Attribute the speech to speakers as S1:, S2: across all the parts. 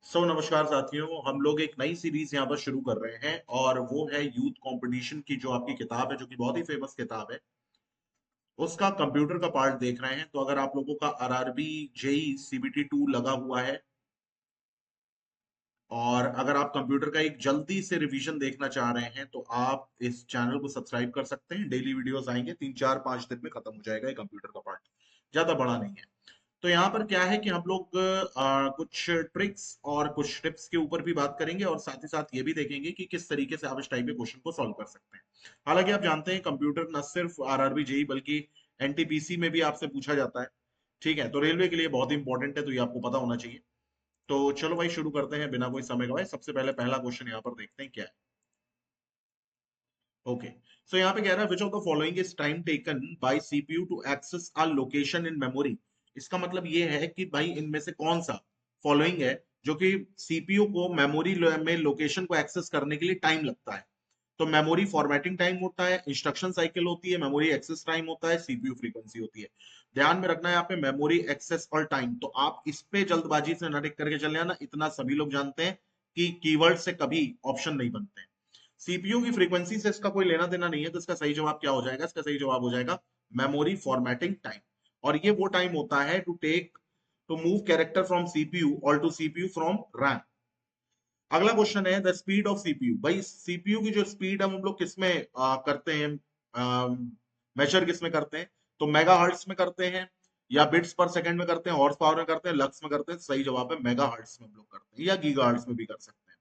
S1: नमस्कार साथियों, हम लोग एक नई सीरीज यहाँ पर शुरू कर रहे हैं और वो है यूथ कंपटीशन की जो आपकी किताब है, जो कि बहुत ही फेमस किताब है। उसका कंप्यूटर का पार्ट देख रहे हैं। तो अगर आप लोगों का आरआरबी, जेई, सीबीटी 2 लगा हुआ है और अगर आप कंप्यूटर का एक जल्दी से रिवीजन देखना चाह रहे हैं तो आप इस चैनल को सब्सक्राइब कर सकते हैं। डेली वीडियोस आएंगे, 3 4 5 दिन में खत्म हो जाएगा ये कंप्यूटर का पार्ट। ज्यादा बड़ा नहीं है। तो यहाँ पर क्या है कि हम लोग कुछ ट्रिक्स और कुछ टिप्स के ऊपर भी बात करेंगे और साथ ही साथ ये भी देखेंगे कि किस तरीके से आप इस टाइप के क्वेश्चन को सॉल्व कर सकते हैं। हालांकि आप जानते हैं कंप्यूटर न सिर्फ आरआरबी जेई बल्कि एनटीपीसी में भी आपसे पूछा जाता है। ठीक है, तो रेलवे के लिए बहुत इंपॉर्टेंट है, तो ये आपको पता होना चाहिए। तो चलो भाई शुरू करते हैं बिना कोई समय गवाए। सबसे पहले पहला क्वेश्चन यहाँ पर देखते हैं क्या है। ओके, सो यहाँ पे कह रहा है which of the following is time taken by CPU to access a location in memory. इसका मतलब ये है कि भाई इनमें से कौन सा फॉलोइंग है जो कि सीपीयू को मेमोरी में लोकेशन को एक्सेस करने के लिए टाइम लगता है। तो मेमोरी फॉर्मेटिंग टाइम होता है, इंस्ट्रक्शन साइकिल होती है, मेमोरी एक्सेस टाइम होता है, सीपीयू फ्रीक्वेंसी होती है। ध्यान में रखना है यहाँ पे मेमोरी एक्सेस और टाइम। तो आप इस पे जल्दबाजी से न टिक करके चले आना, इतना सभी लोग जानते हैं कि कीवर्ड से कभी ऑप्शन नहीं बनते। सीपीयू की फ्रीक्वेंसी से इसका कोई लेना देना नहीं है, तो इसका सही जवाब क्या हो जाएगा? इसका सही जवाब हो जाएगा मेमोरी फॉर्मेटिंग टाइम। और ये वो टाइम होता है to move character from CPU और टू सीपीयू फ्रॉम रैम। अगला क्वेश्चन है द स्पीड ऑफ सीपीयू। भाई सीपीयू की जो स्पीड हम लोग किसमें करते हैं, मेजर किसमें करते हैं? तो मेगा हर्ट्स में करते हैं या बिट्स पर सेकंड में करते हैं, हॉर्स पावर में करते हैं, लक्स में करते हैं? सही जवाब है मेगा हर्ट्स में हम लोग करते हैं, या गीगा हर्ट्स में भी कर सकते हैं।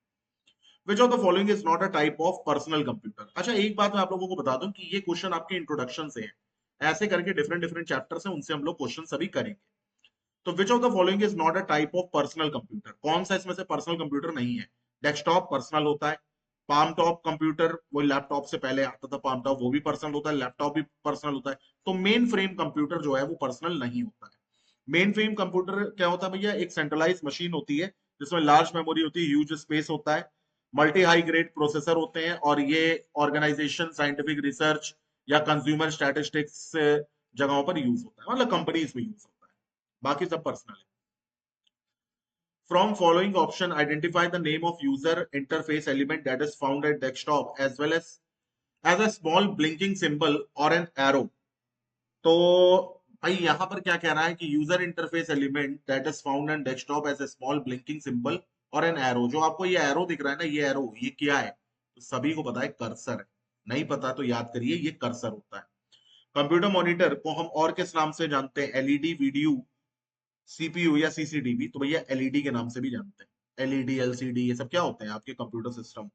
S1: विच of the following is not a type of personal computer. अच्छा, एक बात मैं आप लोगों को बता दूं कि ये क्वेश्चन आपके इंट्रोडक्शन से है। ऐसे करके डिफरेंट डिफरेंट चैप्टर्स हैं, उनसे हम लोग क्वेश्चन सभी करेंगे। तो विच of the following is not a type of personal computer? कौन सा इसमें से पर्सनल कंप्यूटर नहीं है? डेस्कटॉप पर्सनल होता है। पाम टॉप कंप्यूटर, वो लैपटॉप से पहले आता था पाम टॉप, वो भी पर्सनल होता है। लैपटॉप भी पर्सनल होता है। तो मेन फ्रेम कंप्यूटर जो है वो पर्सनल नहीं होता है। मेन फ्रेम कंप्यूटर क्या होता है भैया? एक सेंट्रलाइज मशीन होती है जिसमें लार्ज मेमोरी होती है, ह्यूज स्पेस होता है, मल्टी हाई ग्रेड प्रोसेसर होते हैं, और ये ऑर्गेनाइजेशन, साइंटिफिक रिसर्च या कंज्यूमर स्टैटिस्टिक्स जगहों पर यूज होता है, मतलब कंपनीज में यूज होता है। बाकी सब पर्सनल है। From following option, identify the name of user interface element that is found at desktop as well as a small blinking symbol or an arrow. तो भाई यहाँ पर क्या कह रहा है कि user interface element that is found on desktop as a small blinking symbol और एन एरो। जो आपको ये एरो दिख रहा है ना, ये एरो ये क्या है? तो सभी को पता है कर्सर है। नहीं पता तो याद करिए, ये कर्सर होता है। कंप्यूटर मॉनिटर को हम और किस नाम से जानते हैं? एलईडी, वीडियो, सीपीयू या सीसीटीवी? तो भैया एलईडी के नाम से भी जानते हैं। एलईडी, एलसीडी, ये सब क्या होते हैं? आपके कंप्यूटर सिस्टम।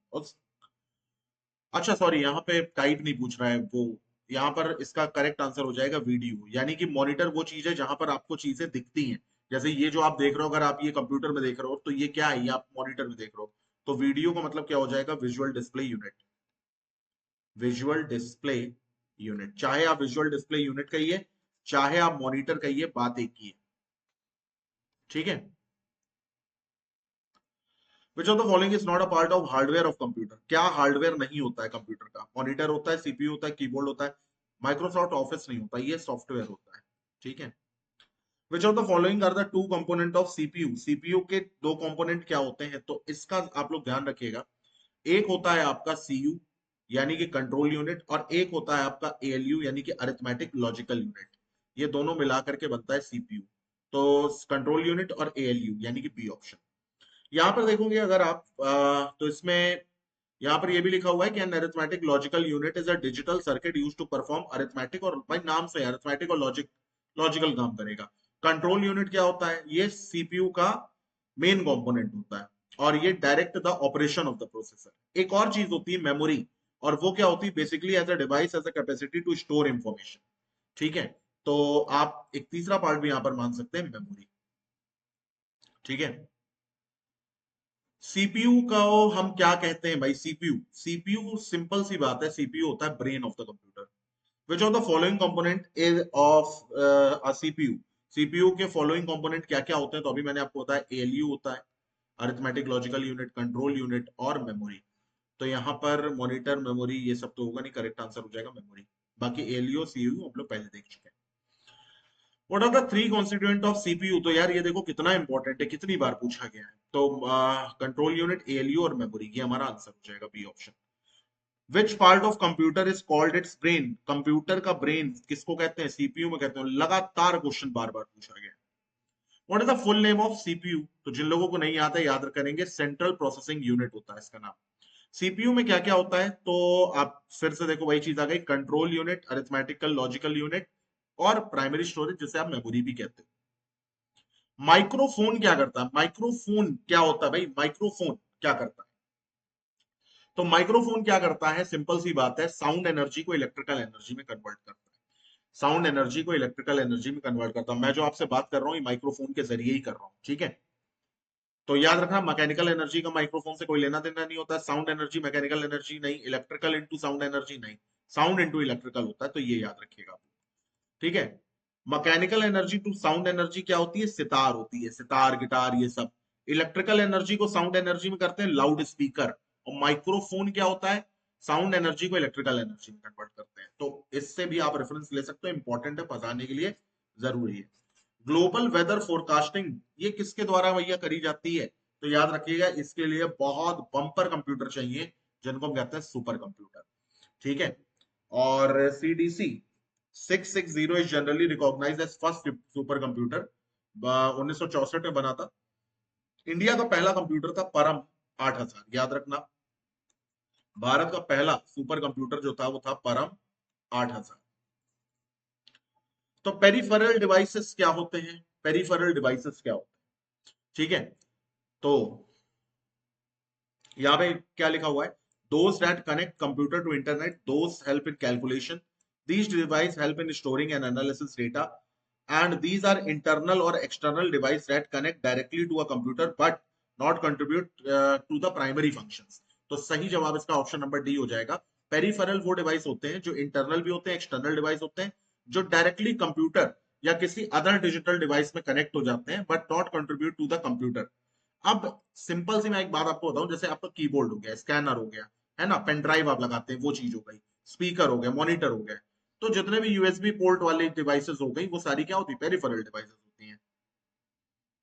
S1: अच्छा सॉरी, यहाँ पे टाइप नहीं पूछ रहा है वो। यहाँ पर इसका करेक्ट आंसर हो जाएगा वीडियो। यानी कि मॉनिटर वो चीज है जहां पर आपको चीजें दिखती हैं। जैसे ये जो आप देख रहे हो, अगर आप ये कंप्यूटर में देख रहे हो तो ये क्या है? ये आप मॉनिटर में देख रहे हो। तो वीडियो का मतलब क्या हो जाएगा? Visual display unit. Visual display unit, चाहे आप विजुअल डिस्प्ले यूनिट कहिए चाहे आप मॉनिटर कहिए, बात एक ही है। ठीक है। Which of the following is not a part of hardware of computer? क्या हार्डवेयर नहीं होता है कंप्यूटर का? मॉनिटर होता है, सीपीयू होता है, कीबोर्ड होता है। माइक्रोसॉफ्ट ऑफिस नहीं होता, ये सॉफ्टवेयर होता है। ठीक है। Which of the following are the two component of CPU? CPU के दो कंपोनेंट क्या होते हैं? तो इसका आप लोग ध्यान रखिएगा। एक होता है आपका सीयू यानी कि कंट्रोल यूनिट, और एक होता है आपका एएलयू यानी कि अरिथमेटिक लॉजिकल यूनिट। ये दोनों मिलाकर के बनता है सीपीयू। तो कंट्रोल यूनिट और एएलयू यानी कि बी ऑप्शन। यहाँ पर देखोगे अगर आप तो इसमें यहाँ पर ये भी लिखा हुआ है कि an arithmetic logical unit is a digital circuit used to perform arithmetic, और भाई नाम से अरिथमेटिक और लॉजिकल काम करेगा। कंट्रोल यूनिट क्या होता है? ये सीपीयू का मेन कंपोनेंट होता है और ये direct the operation of the processor. एक और चीज होती है मेमोरी, और वो क्या होती है? Basically as a device, as a capacity to store information. ठीक है। तो आप एक तीसरा पार्ट भी यहाँ पर मान सकते हैं, मेमोरी। ठीक है। सीपीयू का हम क्या कहते हैं भाई? सीपीयू, सीपीयू सिंपल सी बात है, सीपीयू होता है brain of the computer. Which of the following component is of a CPU? CPU के फॉलोइंग कंपोनेंट क्या क्या होते हैं? तो अभी मैंने आपको बताया, एएलयू होता है, arithmetic logical unit, control unit और मेमोरी। तो यहाँ पर मॉनिटर, मेमोरी, ये सब तो होगा नहीं, करेक्ट आंसर हो जाएगा मेमोरी। बाकी एएलयू, सीयू हम लोग पहले देख चुके हैं। What are the three constituent of CPU? तो यार ये देखो कितना इंपॉर्टेंट है, कितनी बार पूछा गया है। तो कंट्रोल यूनिट, एएलयू और मेमोरी, ये हमारा आंसर हो जाएगा B option. Which part of computer is called its brain? Computer का ब्रेन किसको कहते हैं? सीपीयू में कहते हैं। लगातार क्वेश्चन बार बार पूछा गया। What is the full name of CPU? तो जिन लोगों को नहीं आता याद करेंगे, सेंट्रल प्रोसेसिंग यूनिट होता है इसका नाम। सीपीयू में क्या क्या होता है? तो आप फिर से देखो वही चीज आ गई, control unit, arithmetical logical unit और प्राइमरी स्टोरेज, जिसे आप मेमोरी भी कहते हैं। माइक्रोफोन क्या करता है? माइक्रोफोन क्या होता है भाई? माइक्रोफोन क्या करता है? तो माइक्रोफोन क्या करता है? सिंपल सी बात है, साउंड एनर्जी को इलेक्ट्रिकल एनर्जी में कन्वर्ट करता है। साउंड एनर्जी को इलेक्ट्रिकल एनर्जी में कन्वर्ट करता हूं। मैं जो आपसे बात कर रहा हूँ, ये माइक्रोफोन के जरिए ही कर रहा हूँ, ठीक है? तो याद रखना, मैकेनिकल एनर्जी का माइक्रोफोन से कोई लेना देना नहीं होता। साउंड एनर्जी मैकेनिकल एनर्जी नहीं, इलेक्ट्रिकल इंटू साउंड एनर्जी नहीं, साउंड इंटू इलेक्ट्रिकल होता है। तो ये याद रखिएगा, ठीक है? Mechanical energy to sound energy क्या होती है? सितार होती है, सितार गिटार ये सब। इलेक्ट्रिकल एनर्जी को साउंड एनर्जी में करते हैं लाउड स्पीकर। और माइक्रोफोन क्या होता है? साउंड एनर्जी को इलेक्ट्रिकल एनर्जी में कन्वर्ट करते हैं। तो इससे भी आप रेफरेंस ले सकते हो, इंपॉर्टेंट है, बताने के लिए जरूरी है। ग्लोबल वेदर फोरकास्टिंग ये किसके द्वारा भैया करी जाती है? तो याद रखिएगा, इसके लिए बहुत बम्पर कंप्यूटर चाहिए, जिनको हम कहते हैं सुपर कंप्यूटर, ठीक है? और CDC 660 is generally recognised as first super computer, 1964 में बना था। इंडिया का पहला कंप्यूटर था परम 8000, याद रखना। भारत का पहला सुपर कंप्यूटर जो था वो था परम 8000। तो पेरिफेरल डिवाइसेस क्या होते हैं? पेरिफेरल डिवाइसेस क्या होते हैं, ठीक है? तो यहाँ पे क्या लिखा हुआ है? Those that connect computer to internet, those help in calculation, these devices help in storing and analysis data, and these are internal or external devices that connect directly to a computer but not contribute to the primary functions। तो सही जवाब इसका option number D हो जाएगा। Peripheral वो device होते हैं जो इंटरनल भी होते हैं, एक्सटर्नल डिवाइस होते हैं, जो डायरेक्टली कंप्यूटर या किसी अदर डिजिटल डिवाइस में कनेक्ट हो जाते हैं but not contribute to the computer. अब सिंपल सी मैं एक बात आपको बताऊं, जैसे आपका कीबोर्ड हो गया, स्कैनर हो गया, है ना, पेन ड्राइव आप लगाते हैं, वो चीज हो गई, स्पीकर हो गया, मॉनिटर हो गया। तो जितने भी यूएसबी पोर्ट वाली डिवाइसेस हो गई, वो सारी क्या होती है? पेरिफेरल डिवाइसेस होती हैं,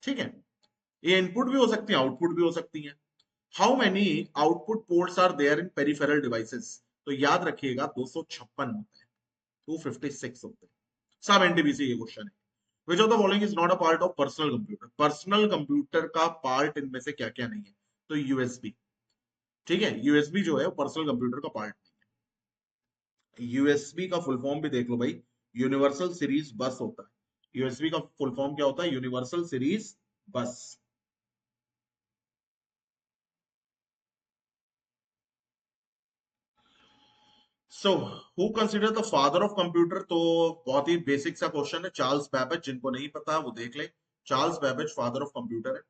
S1: ठीक है? ये इनपुट भी हो सकती है, आउटपुट भी हो सकती है। How many output ports are there in peripheral devices? तो याद रखिएगा 256 होते हैं, 256 होते हैं। सब एनटीपीसी ये क्वेश्चन है। Which of the following is not a part of personal computer? Personal computer का पार्ट इनमें से क्या क्या नहीं है? तो यूएसबी, ठीक है? यूएसबी जो है वो पर्सनल कंप्यूटर का पार्ट नहीं है। यूएसबी का फुल फॉर्म भी देख लो भाई, यूनिवर्सल सीरीज बस होता है। यूएसबी का फुल फॉर्म क्या होता है? यूनिवर्सल सीरीज बस। So who consider the father of computer? तो बहुत ही बेसिक सा क्वेश्चन है, चार्ल्स बैबेज। जिनको नहीं पता वो देख ले, Charles Babbage father of computer है।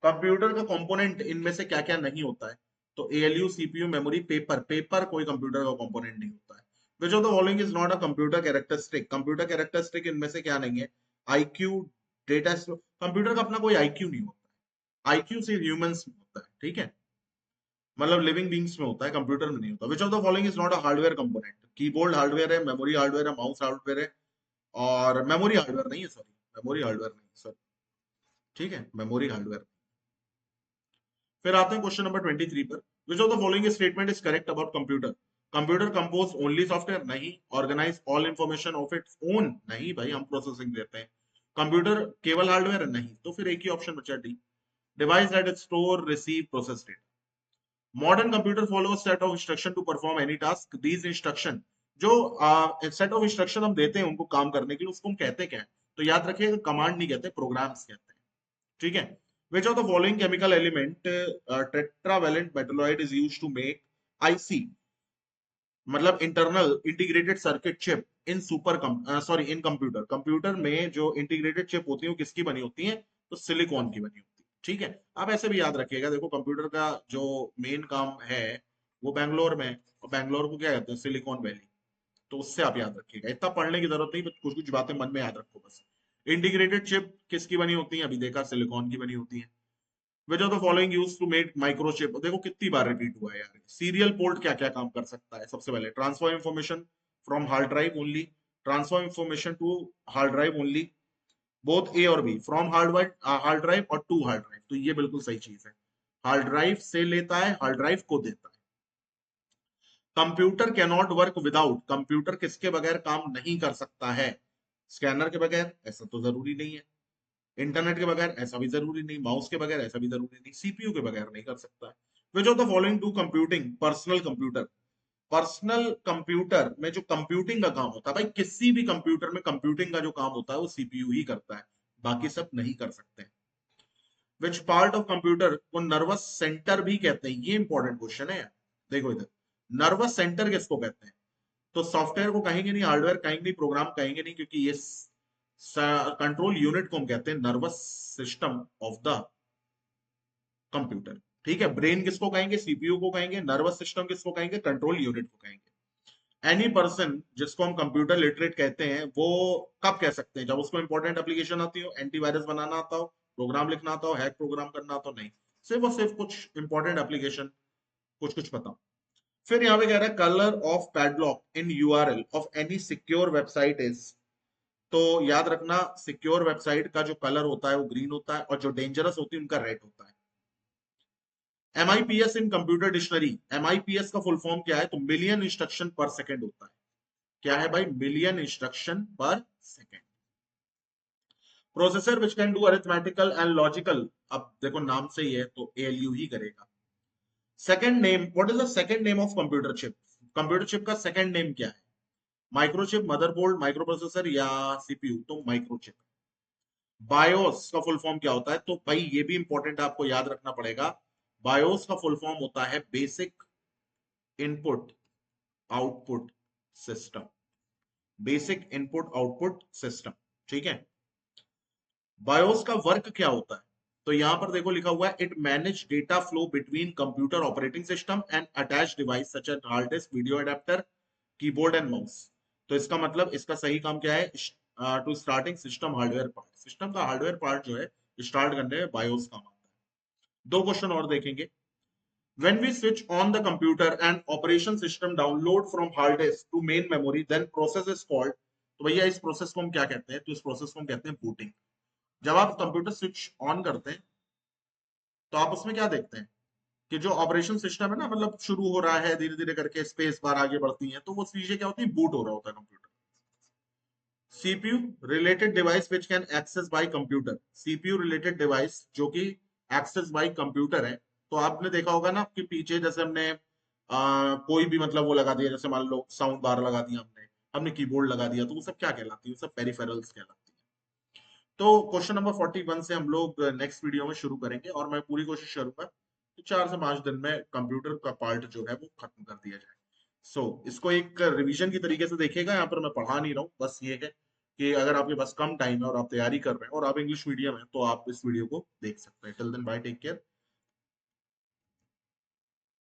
S1: कंप्यूटर का कंपोनेंट इनमें से क्या क्या नहीं होता है? तो ALU, CPU, memory, paper. Paper कोई कंप्यूटर का कंपोनेंट नहीं होता है। Which of the following is not a computer characteristic? Computer characteristic इनमें से क्या नहीं है? IQ, data. कंप्यूटर का अपना कोई आईक्यू नहीं होता है, आईक्यू सिर्फ ह्यूमंस में होता है, ठीक है? मतलब लिविंग बींग्स में होता है, कंप्यूटर में नहीं होता। विच of the following is not a hardware component? Keyboard hardware है, मेमोरी हार्डवेयर है, माउस हार्डवेयर है, और मेमोरी हार्डवेयर नहीं है, सॉरी, मेमोरी हार्डवेयर नहीं, सॉरी, ठीक है, मेमोरी हार्डवेयर। फिर आते हैं क्वेश्चन नंबर 23 पर। Which of the following statement is correct about computer? Computer compose only software? नहीं। Organise all information of its own? नहीं भाई, हम प्रोसेसिंग देते हैं। कंप्यूटर केवल हार्डवेयर है? नहीं। तो फिर एक ही ऑप्शन बचा, D. Device that store, receive, process data. Modern computer follow set of instruction to perform any task. These instruction, जो सेट ऑफ इंस्ट्रक्शन हम देते हैं उनको काम करने के लिए, उसको हम कहते क्या है? तो याद रखिएगा, कमांड नहीं कहते, प्रोग्राम्स कहते हैं, ठीक है? Which of the following chemical element tetravalent metalloid is used to make IC, मतलब internal integrated circuit chip, in super sorry in computer? Computer में जो इंटीग्रेटेड चिप होती है वो किसकी बनी होती है? तो सिलिकॉन की बनी होती है, ठीक है? आप ऐसे भी याद रखिएगा, देखो कंप्यूटर का जो मेन काम है वो बैंगलोर में है, और बैंगलोर को क्या कहते हैं? Silicon valley. तो उससे आप याद रखिएगा, इतना पढ़ने की जरूरत नहीं, बस कुछ कुछ बातें मन में याद रखो बस। इंटीग्रेटेड चिप किसकी बनी होती है? अभी देखा, सिलिकॉन की बनी होती है। Which of the following use to make microchip? देखो कितनी बार रिपीट हुआ है यार। सीरियल पोर्ट क्या क्या काम कर सकता है? सबसे पहले transfer information from hard drive only, transfer information to hard drive only, both A और बी, फ्रॉम हार्ड ड्राइव और टू हार्ड ड्राइव, तो ये बिल्कुल सही चीज है। हार्ड ड्राइव से लेता है, हार्ड ड्राइव को देता है। Computer cannot work without, computer किसके बगैर काम नहीं कर सकता है? स्कैनर के बगैर, ऐसा तो जरूरी नहीं है। इंटरनेट के बगैर, ऐसा भी जरूरी नहीं। माउस के बगैर, ऐसा भी जरूरी नहीं। सीपीयू के बगैर नहीं कर सकता है। Which of the following to computing personal computer, personal computer में जो कंप्यूटिंग का काम होता है, भाई किसी भी कंप्यूटर में कंप्यूटिंग का जो काम होता है वो सीपीयू ही करता है, बाकी सब नहीं कर सकते। विच पार्ट ऑफ कंप्यूटर को नर्वस सेंटर भी कहते हैं, ये इंपॉर्टेंट क्वेश्चन है। देखो इधर, नर्वस सेंटर किसको कहते हैं? तो सॉफ्टवेयर को कहेंगे नहीं, हार्डवेयर कहेंगे नहीं, प्रोग्राम कहेंगे नहीं, क्योंकि ये कंट्रोल यूनिट को हम कहते हैं nervous system of the computer. ठीक है, ब्रेन किसको कहेंगे? सीपीयू को कहेंगे। नर्वस सिस्टम किसको कहेंगे? कंट्रोल यूनिट को कहेंगे। एनी पर्सन जिसको हम कंप्यूटर लिटरेट कहते हैं, वो कब कह सकते हैं? जब उसको इंपॉर्टेंट एप्लीकेशन आती हो, एंटीवायरस बनाना आता हो, प्रोग्राम लिखना आता हो, हैक प्रोग्राम करना आता हो, नहीं, सिर्फ और सिर्फ कुछ इंपॉर्टेंट एप्लीकेशन, कुछ कुछ पता हो। फिर यहाँ पे कह रहा है colour of padlock in URL of any secure website is, तो याद रखना सिक्योर वेबसाइट का जो कलर होता है वो ग्रीन होता है, और जो डेंजरस होती है उनका रेड होता है। MIPS इन कंप्यूटर डिक्शनरी, MIPS का फुल फॉर्म क्या है? तो मिलियन इंस्ट्रक्शन पर सेकेंड होता है। क्या है भाई? मिलियन इंस्ट्रक्शन पर second. Processor which can do arithmetical and logical, अब देखो नाम से ही है तो ALU ही करेगा। Second name, what is the second name of computer chip? Computer chip का सेकेंड नेम क्या है? माइक्रोचिप, मदरबोर्ड, माइक्रो प्रोसेसर या सीपीयू? तो माइक्रोचिप। बायोस का फुल फॉर्म क्या होता है? तो भाई ये भी इंपॉर्टेंट आपको याद रखना पड़ेगा। बायोस का फुल फॉर्म होता है basic input output system, basic input output system. ठीक है, बायोस का वर्क क्या होता है? तो यहां पर देखो लिखा हुआ है it manage data flow between computer operating system and attach device such as hard disk, video adapter, keyboard and mouse. तो इसका मतलब, इसका सही काम क्या है? To starting system hardware part, system का हार्डवेयर पार्ट जो है स्टार्ट करने में बायोस काम आता है। दो क्वेश्चन और देखेंगे। When we switch on the computer and operation system download from hard disk to main memory, then process is called, तो भैया इस प्रोसेस को हम क्या कहते हैं? तो इस प्रोसेस को हम कहते हैं बूटिंग। जब आप कंप्यूटर स्विच ऑन करते हैं तो आप उसमें क्या देखते हैं कि जो ऑपरेशन सिस्टम है ना, मतलब शुरू हो रहा है धीरे धीरे करके, स्पेस बार आगे बढ़ती है, तो वो चीजें क्या होती है? बूट हो रहा होता है computer. CPU related device which can access by computer, CPU related device जो कि एक्सेस बाय कंप्यूटर है। तो आपने देखा होगा ना कि पीछे जैसे हमने कोई भी मतलब वो लगा दिया, जैसे मान लो साउंड बार लगा दिया हमने, हमने कीबोर्ड लगा दिया, तो वो सब क्या कहलाती है? वो सब पेरिफेरल्स कहलाती है। तो क्वेश्चन नंबर 41 से हम लोग नेक्स्ट वीडियो में शुरू करेंगे, और मैं पूरी कोशिश करूंगा कि 4 से 5 दिन में कंप्यूटर का पार्ट जो है वो खत्म कर दिया जाए। इसको एक रिवीजन की तरीके से देखिएगा, यहाँ पर मैं पढ़ा नहीं रहा हूँ, बस ये है कि अगर आपके पास कम टाइम है और आप तैयारी कर रहे हैं और आप इंग्लिश मीडियम है, तो आप इस वीडियो को देख सकते हैं। Till then bye, take care.